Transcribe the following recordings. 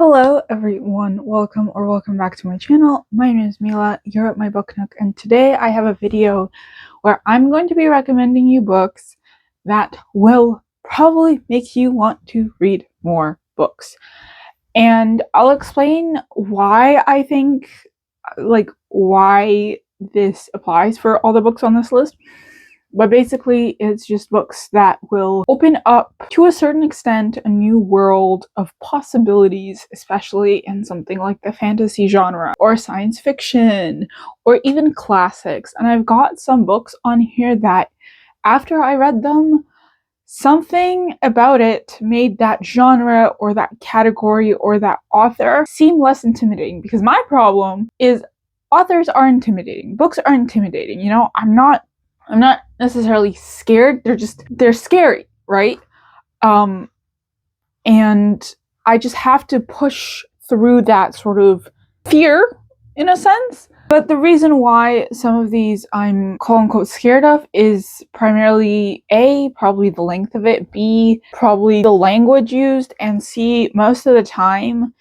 Hello everyone, welcome back to my channel. My name is Mila, you're at my book nook, and today I have a video where I'm going to be recommending you books that will probably make you want to read more books. And I'll explain why I think, why this applies for all the books on this list. But basically, it's just books that will open up, to a certain extent, a new world of possibilities, especially in something like the fantasy genre, or science fiction, or even classics. And I've got some books on here that, after I read them, something about it made that genre, or that category, or that author seem less intimidating. Because my problem is, authors are intimidating. Books are intimidating, you know? I'm not necessarily scared, they're scary, right? And I just have to push through that sort of fear, in a sense. But the reason why some of these I'm quote-unquote scared of is primarily A, probably the length of it, B, probably the language used, and C, most of the time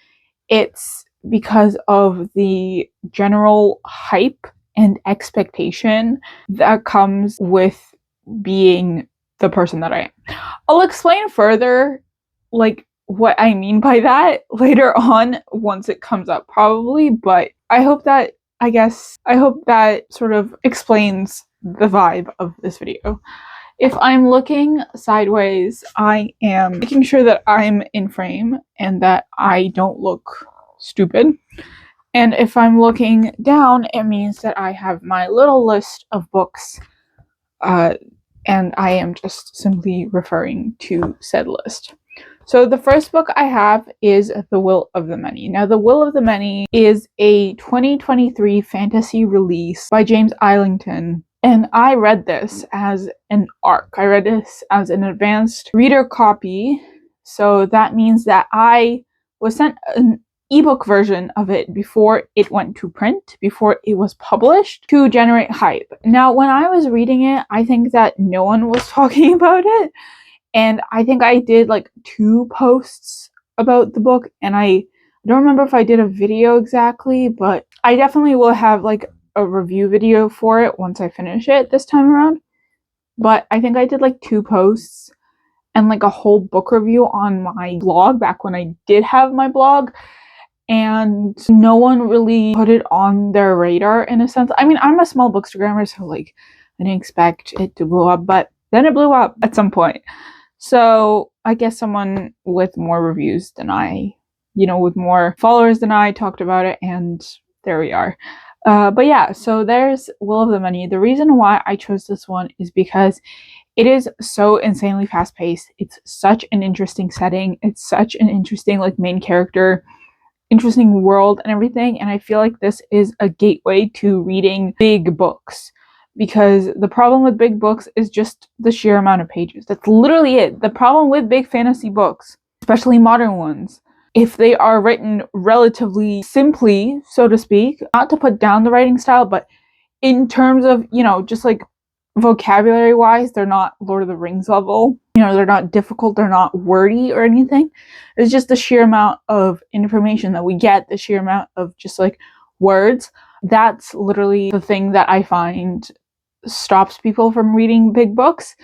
it's because of the general hype and expectation that comes with being the person that I am. I'll explain further, what I mean by that later on once it comes up, probably, but I hope that sort of explains the vibe of this video. If I'm looking sideways, I am making sure that I'm in frame and that I don't look stupid. And if I'm looking down, it means that I have my little list of books, and I am just simply referring to said list. So the first book I have is The Will of the Many. Now, The Will of the Many is a 2023 fantasy release by James Islington, and I read this as an ARC. I read this as an advanced reader copy, so that means that I was sent an ebook version of it before it went to print, before it was published, to generate hype. Now, when I was reading it, I think that no one was talking about it, and I think I did like 2 posts about the book, and I don't remember if I did a video exactly, but I definitely will have like a review video for it once I finish it this time around. But I think I did like 2 posts and like a whole book review on my blog back when I did have my blog, and no one really put it on their radar, in a sense. I mean, I'm a small bookstagrammer, so like I didn't expect it to blow up, but then it blew up at some point. So I guess someone with more reviews than I, with more followers than I, talked about it, and there we are. But yeah, so there's Will of the Many. The reason why I chose this one is because it is so insanely fast-paced. It's such an interesting setting. It's such an interesting main character, interesting world and everything, and I feel like this is a gateway to reading big books, because the problem with big books is just the sheer amount of pages. That's literally it. The problem with big fantasy books, especially modern ones, if they are written relatively simply, so to speak, not to put down the writing style, but in terms of, just like vocabulary wise, they're not Lord of the Rings level. They're not difficult, they're not wordy or anything. It's just the sheer amount of information that we get, the sheer amount of just like words. That's literally the thing that I find stops people from reading big books.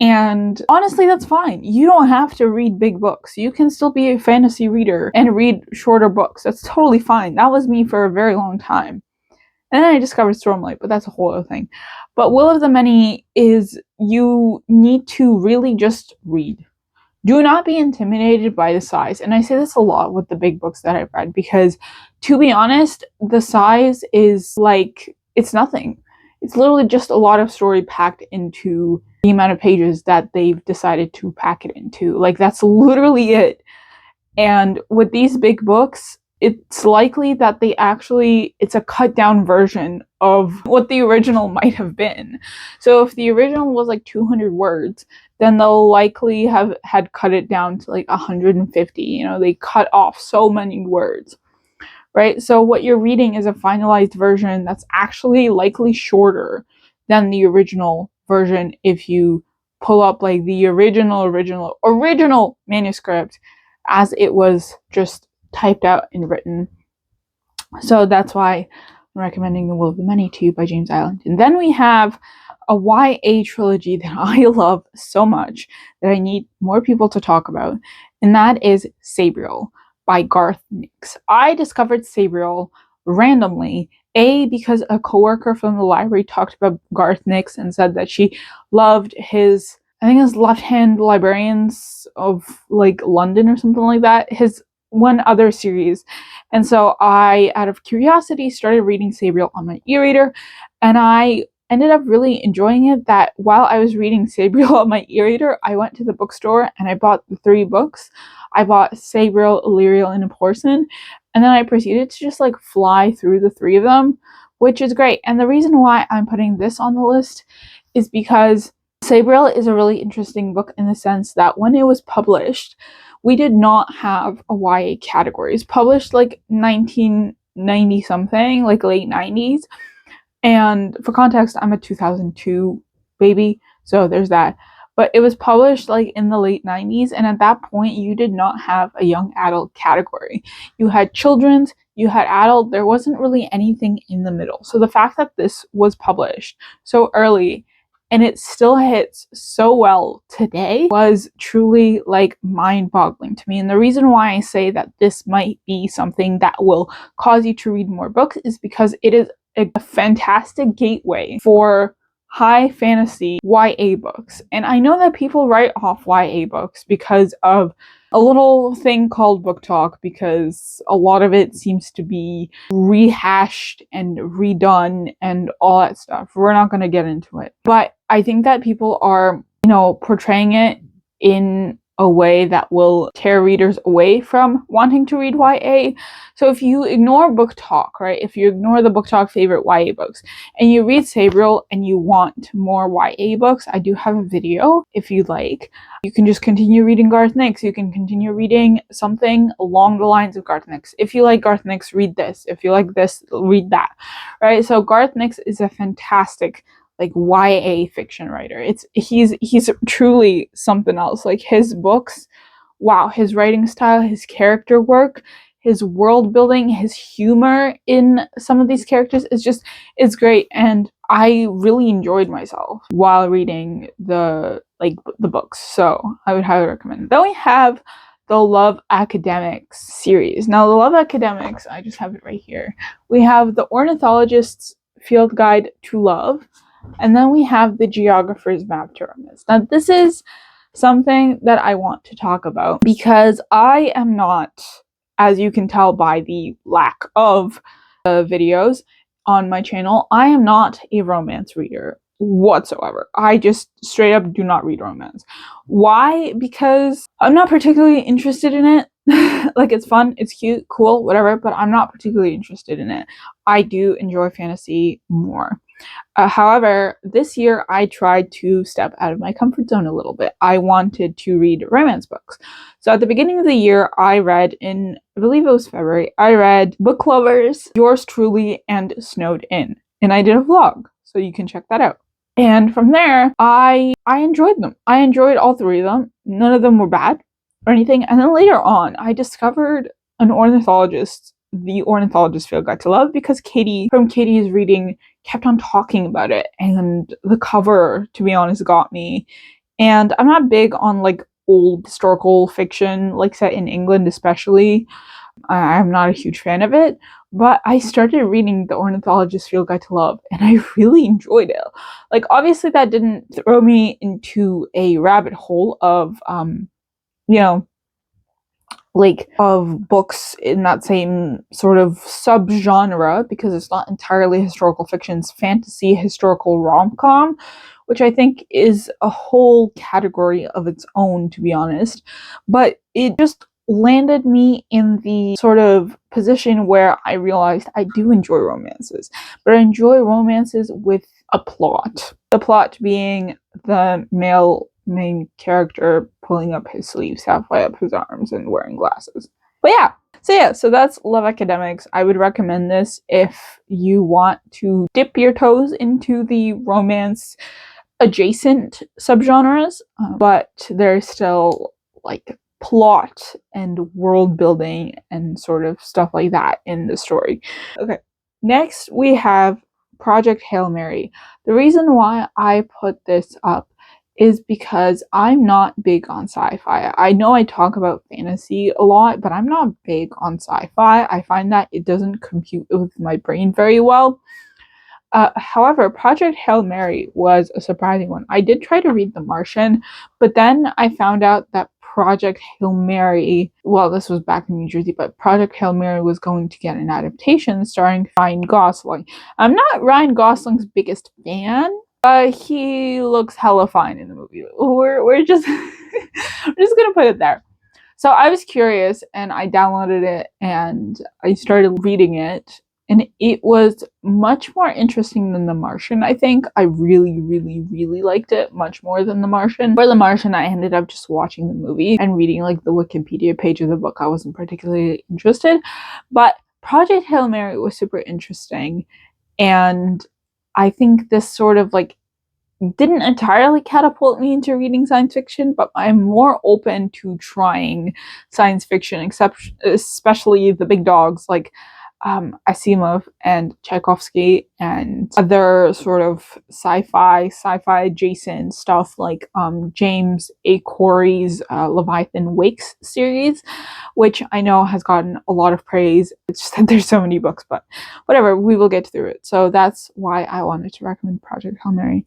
And honestly, that's fine. You don't have to read big books. You can still be a fantasy reader and read shorter books. That's totally fine. That was me for a very long time. And then I discovered Stormlight, but that's a whole other thing. But Will of the Many is, you need to really just read. Do not be intimidated by the size. And I say this a lot with the big books that I've read, because to be honest, the size is it's nothing. It's literally just a lot of story packed into the amount of pages that they've decided to pack it into. That's literally it. And with these big books, it's likely that it's a cut down version of what the original might have been. So if the original was 200 words, then they'll likely have had cut it down to 150. They cut off so many words, right? So what you're reading is a finalized version that's actually likely shorter than the original version if you pull up the original manuscript as it was just typed out and written. So that's why I'm recommending The Will of the Many to you by James Island. And then we have a YA trilogy that I love so much that I need more people to talk about, and that is Sabriel by Garth Nix. I discovered Sabriel randomly, because a coworker from the library talked about Garth Nix and said that she loved his, I think his Left Hand Librarians of like London or something like that, his one other series. And so I, out of curiosity, started reading Sabriel on my e-reader, and I ended up really enjoying it. That while I was reading Sabriel on my e-reader, I went to the bookstore and I bought the 3 books. I bought Sabriel, Illyriel, and Porcelain, and then I proceeded to just like fly through the 3 of them, which is great. And the reason why I'm putting this on the list is because Sabriel is a really interesting book in the sense that when it was published, we did not have a YA category. It's published like 1990 something, like late 90s. And for context, I'm a 2002 baby, so there's that. But it was published like in the late 90s, and at that point, you did not have a young adult category. You had children's, you had adult, there wasn't really anything in the middle. So the fact that this was published so early and it still hits so well today was truly like mind-boggling to me. And the reason why I say that this might be something that will cause you to read more books is because it is a fantastic gateway for high fantasy YA books. And I know that people write off YA books because of a little thing called book talk, because a lot of it seems to be rehashed and redone and all that stuff. We're not going to get into it. But I think that people are, portraying it in a way that will tear readers away from wanting to read YA. So if you ignore book talk, right? If you ignore the book talk favorite YA books and you read Sabriel and you want more YA books, I do have a video if you like. You can just continue reading Garth Nix. You can continue reading something along the lines of Garth Nix. If you like Garth Nix, read this. If you like this, read that, right? So Garth Nix is a fantastic like YA fiction writer. He's truly something else. Like his books, wow, his writing style, his character work, his world building, his humor in some of these characters it's great. And I really enjoyed myself while reading the books. So I would highly recommend it. Then we have the Love Academics series. Now the Love Academics, I just have it right here. We have the Ornithologist's Field Guide to Love, and then we have the Geographer's Map to Romance. Now, this is something that I want to talk about because I am not, as you can tell by the lack of videos on my channel, I am not a romance reader whatsoever. I just straight up do not read romance. Why? Because I'm not particularly interested in it. Like, it's fun, it's cute, cool, whatever, but I'm not particularly interested in it. I do enjoy fantasy more. However, this year I tried to step out of my comfort zone a little bit. I wanted to read romance books. So at the beginning of the year, I read I believe it was February, I read Book Lovers, Yours Truly, and Snowed In. And I did a vlog, so you can check that out. And from there, I enjoyed them. I enjoyed all 3 of them. None of them were bad or anything. And then later on, I discovered the Ornithologist's Field Guide to Love, because Katie from Katie's Reading kept on talking about it, and the cover, to be honest, got me. And I'm not big on like old historical fiction, like set in England especially. I'm not a huge fan of it, but I started reading the Ornithologist's Field Guide to Love, and I really enjoyed it. Like, obviously that didn't throw me into a rabbit hole of of books in that same sort of subgenre, because it's not entirely historical fiction. It's fantasy historical rom-com, which I think is a whole category of its own, to be honest. But it just landed me in the sort of position where I realized I do enjoy romances, but I enjoy romances with a plot. The plot being the male main character pulling up his sleeves halfway up his arms and wearing glasses. But so that's Love Academics. I would recommend this if you want to dip your toes into the romance adjacent subgenres, but there's still like plot and world building and sort of stuff like that in the story. Okay, next we have Project Hail Mary. The reason why I put this up is because I'm not big on sci-fi. I know I talk about fantasy a lot, but I'm not big on sci-fi. I find that it doesn't compute with my brain very well. However, Project Hail Mary was a surprising one. I did try to read The Martian, but then I found out that Project Hail Mary, well, this was back in New Jersey, but Project Hail Mary was going to get an adaptation starring Ryan Gosling. I'm not Ryan Gosling's biggest fan, but he looks hella fine in the movie. We're just we're just gonna put it there. So I was curious and I downloaded it and I started reading it. And it was much more interesting than The Martian, I think. I really, really, really liked it much more than The Martian. For The Martian, I ended up just watching the movie and reading like the Wikipedia page of the book. I wasn't particularly interested. But Project Hail Mary was super interesting. And I think this sort of like didn't entirely catapult me into reading science fiction, but I'm more open to trying science fiction, especially the big dogs like Asimov and Tchaikovsky and other sort of sci-fi adjacent stuff like James A. Corey's Leviathan Wakes series, which I know has gotten a lot of praise. It's just that there's so many books, but whatever, we will get through it. So that's why I wanted to recommend Project Hail Mary.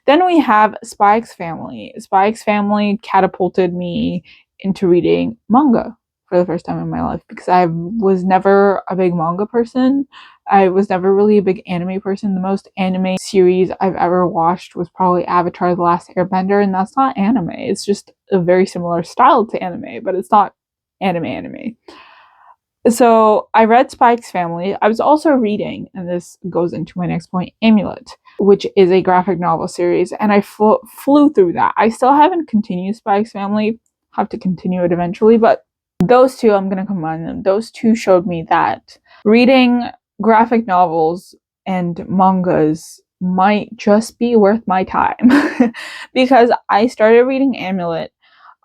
Then we have Spy X Family. Spy X Family catapulted me into reading manga for the first time in my life because I was never a big manga person. I was never really a big anime person. The most anime series I've ever watched was probably Avatar: The Last Airbender, and that's not anime. It's just a very similar style to anime, but it's not anime. So I read Spy X Family. I was also reading, and this goes into my next point, Amulet, which is a graphic novel series, and I flew through that. I still haven't continued Spy X Family. Have to continue it eventually, but those two, I'm going to combine them. Those two showed me that reading graphic novels and mangas might just be worth my time because I started reading Amulet.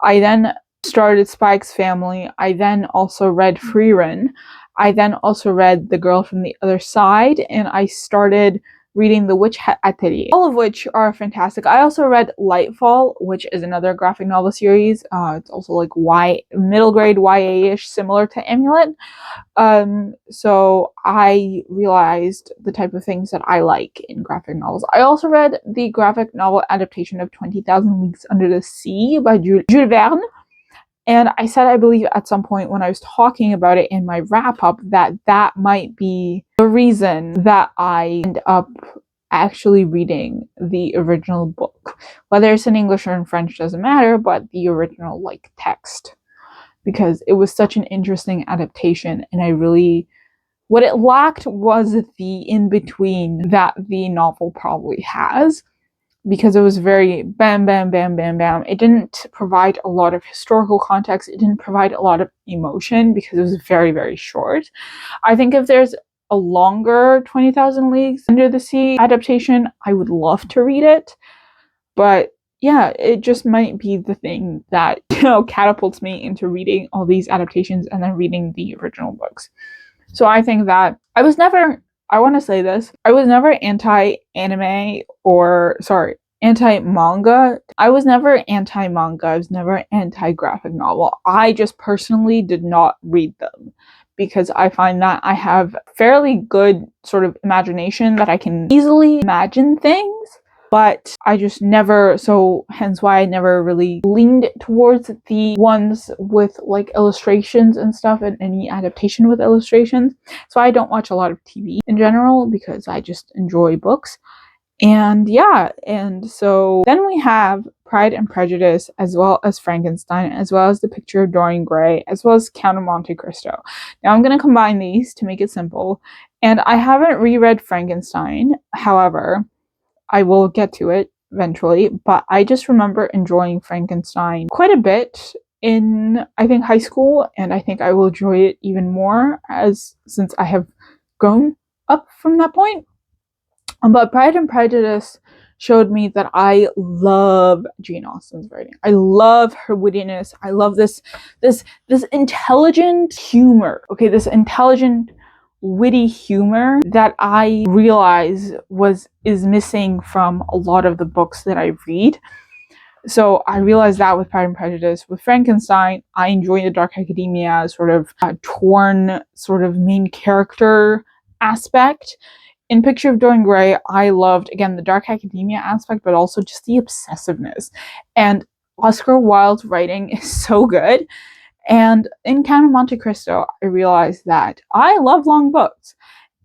I then started Spy X Family. I then also read Frieren. I then also read The Girl from the Other Side, and I started reading The Witch Hat Atelier, all of which are fantastic. I also read Lightfall, which is another graphic novel series. It's also like middle grade YA-ish, similar to Amulet. So I realized the type of things that I like in graphic novels. I also read the graphic novel adaptation of 20,000 Leagues Under the Sea by Jules Verne. And I said, I believe at some point when I was talking about it in my wrap-up, that might be the reason that I end up actually reading the original book. Whether it's in English or in French doesn't matter, but the original, like, text. Because it was such an interesting adaptation, and what it lacked was the in-between that the novel probably has. Because it was very bam, bam, bam, bam, bam. It didn't provide a lot of historical context. It didn't provide a lot of emotion because it was very, very short. I think if there's a longer 20,000 Leagues Under the Sea adaptation, I would love to read it. But yeah, it just might be the thing that, catapults me into reading all these adaptations and then reading the original books. So I think that I was never anti-anime anti-manga. I was never anti-manga. I was never anti-graphic novel. I just personally did not read them because I find that I have fairly good sort of imagination that I can easily imagine things. But I just never, so hence why I never really leaned towards the ones with like illustrations and stuff and any adaptation with illustrations. So I don't watch a lot of TV in general because I just enjoy books. And yeah, and so then we have Pride and Prejudice, as well as Frankenstein, as well as The Picture of Dorian Gray, as well as Count of Monte Cristo. Now I'm going to combine these to make it simple. And I haven't reread Frankenstein, however, I will get to it eventually, but I just remember enjoying Frankenstein quite a bit in, I think, high school, and I think I will enjoy it even more since I have grown up from that point. But Pride and Prejudice showed me that I love Jane Austen's writing. I love her wittiness. I love this intelligent humor. Okay, this intelligent, witty humor that I realize is missing from a lot of the books that I read. So I realized that with Pride and Prejudice. With Frankenstein, I enjoy the Dark Academia sort of torn sort of main character aspect. In Picture of Dorian Gray, I loved, again, the Dark Academia aspect, but also just the obsessiveness. And Oscar Wilde's writing is so good. And in Count of Monte Cristo, I realized that I love long books.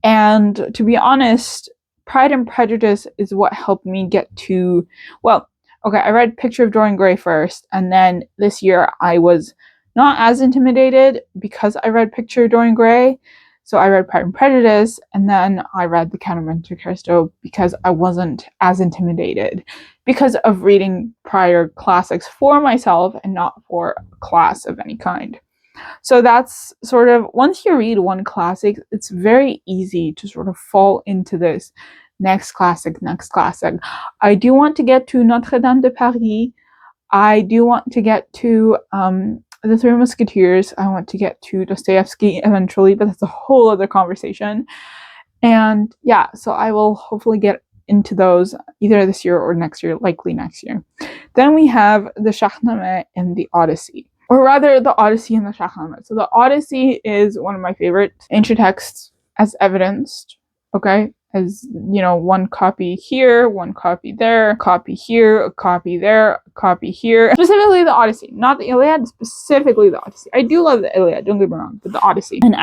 And to be honest, Pride and Prejudice is what helped me get to, well, okay, I read Picture of Dorian Gray first, and then this year I was not as intimidated because I read Picture of Dorian Gray. So I read Pride and Prejudice, and then I read The Count of Monte Cristo because I wasn't as intimidated because of reading prior classics for myself and not for a class of any kind. So that's sort of, once you read one classic, it's very easy to sort of fall into this next classic. I do want to get to Notre Dame de Paris. I do want to get to The Three Musketeers. I want to get to Dostoevsky eventually, but that's a whole other conversation. And yeah, so I will hopefully get into those either this year or next year, likely next year. Then we have the Shahnameh and the Odyssey. Or rather, the Odyssey and the Shahnameh. So the Odyssey is one of my favorite ancient texts, as evidenced, okay? As, you know, one copy here, one copy there, copy here, a copy there, a copy here. Specifically the Odyssey, not the Iliad, specifically the Odyssey. I do love the Iliad, don't get me wrong, but the Odyssey. And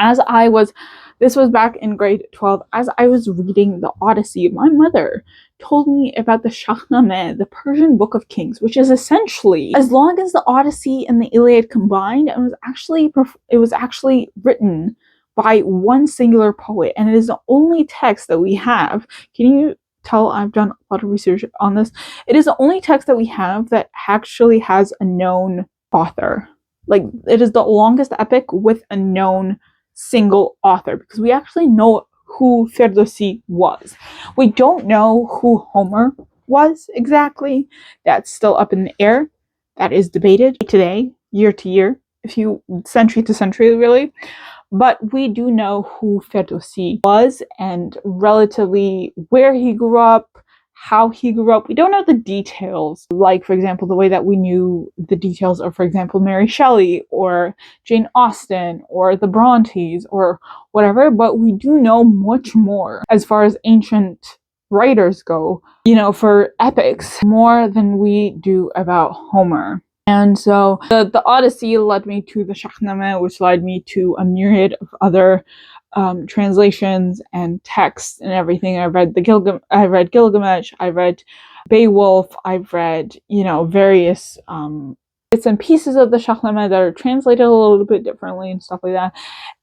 this was back in grade 12, as I was reading the Odyssey, my mother told me about the Shahnameh, the Persian Book of Kings, which is essentially as long as the Odyssey and the Iliad combined, it was actually written by one singular poet, and it is the only text that we have. Can you tell I've done a lot of research on this? It is the only text that we have that actually has a known author. Like, it is the longest epic with a known single author, because we actually know who Ferdowsi was. We don't know who Homer was exactly. That's still up in the air. That is debated today, year to year, century to century, really. But we do know who Ferdowsi was and relatively where he grew up, how he grew up. We don't know the details, like, for example, the way that we knew the details of, for example, Mary Shelley or Jane Austen or the Brontes or whatever, but we do know much more as far as ancient writers go, you know, for epics, more than we do about Homer. And so the Odyssey led me to the Shahnameh, which led me to a myriad of other translations and texts and everything. I read Gilgamesh, I read Beowulf, I've read, you know, various bits and pieces of the Shahnameh that are translated a little bit differently and stuff like that.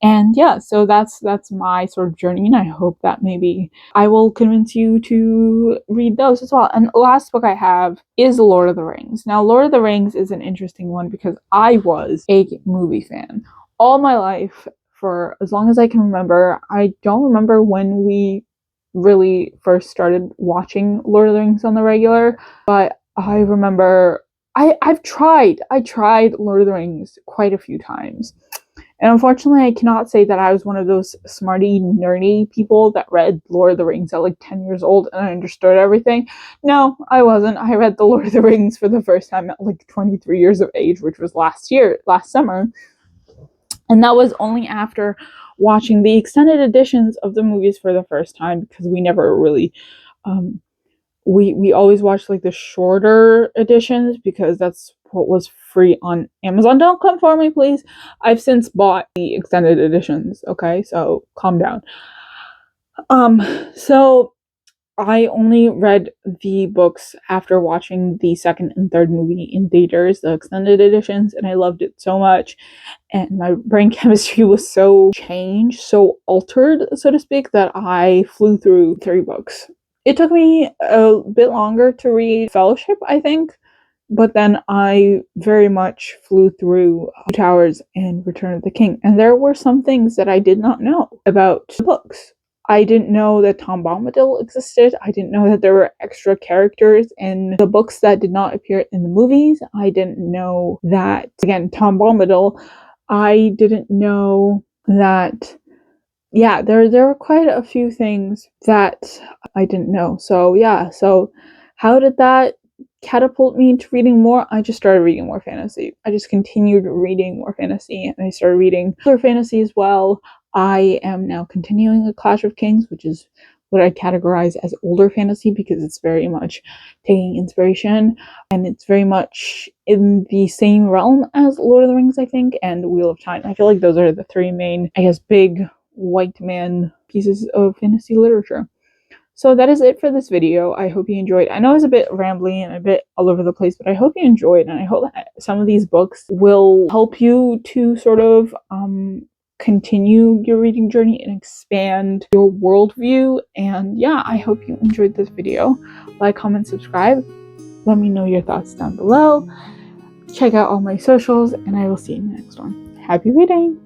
And yeah, so that's my sort of journey, and I hope that maybe I will convince you to read those as well. And the last book I have is Lord of the Rings. Now, Lord of the Rings is an interesting one because I was a movie fan all my life for as long as I can remember. I don't remember when we really first started watching Lord of the Rings on the regular, but I remember I tried Lord of the Rings quite a few times. And unfortunately, I cannot say that I was one of those smarty, nerdy people that read Lord of the Rings at like 10 years old and I understood everything. No, I wasn't. I read the Lord of the Rings for the first time at like 23 years of age, which was last summer. And that was only after watching the extended editions of the movies for the first time, because we never really we always watched like the shorter editions because that's what was free on Amazon. Don't come for me, please. I've since bought the extended editions, okay? So calm down. So I only read the books after watching the second and third movie in theaters, the extended editions, and I loved it so much. And my brain chemistry was so changed, so altered, so to speak, that I flew through 3 books. It took me a bit longer to read Fellowship, I think, but then I very much flew through Two Towers and Return of the King. And there were some things that I did not know about the books. I didn't know that Tom Bombadil existed. I didn't know that there were extra characters in the books that did not appear in the movies. I didn't know that, again, Tom Bombadil. I didn't know that, yeah, there were quite a few things that I didn't know. So yeah, so how did that catapult me into reading more? I just started reading more fantasy. I just continued reading more fantasy, and I started reading other fantasy as well. I am now continuing A Clash of Kings, which is what I categorize as older fantasy because it's very much taking inspiration and it's very much in the same realm as Lord of the Rings, I think, and Wheel of Time. I feel like those are the three main, I guess, big white man pieces of fantasy literature. So that is it for this video. I hope you enjoyed. I know it was a bit rambly and a bit all over the place, but I hope you enjoyed, and I hope that some of these books will help you to sort of continue your reading journey and expand your worldview. And yeah, I hope you enjoyed this video. Like, comment, subscribe. Let me know your thoughts down below. Check out all my socials, and I will see you in the next one. Happy reading!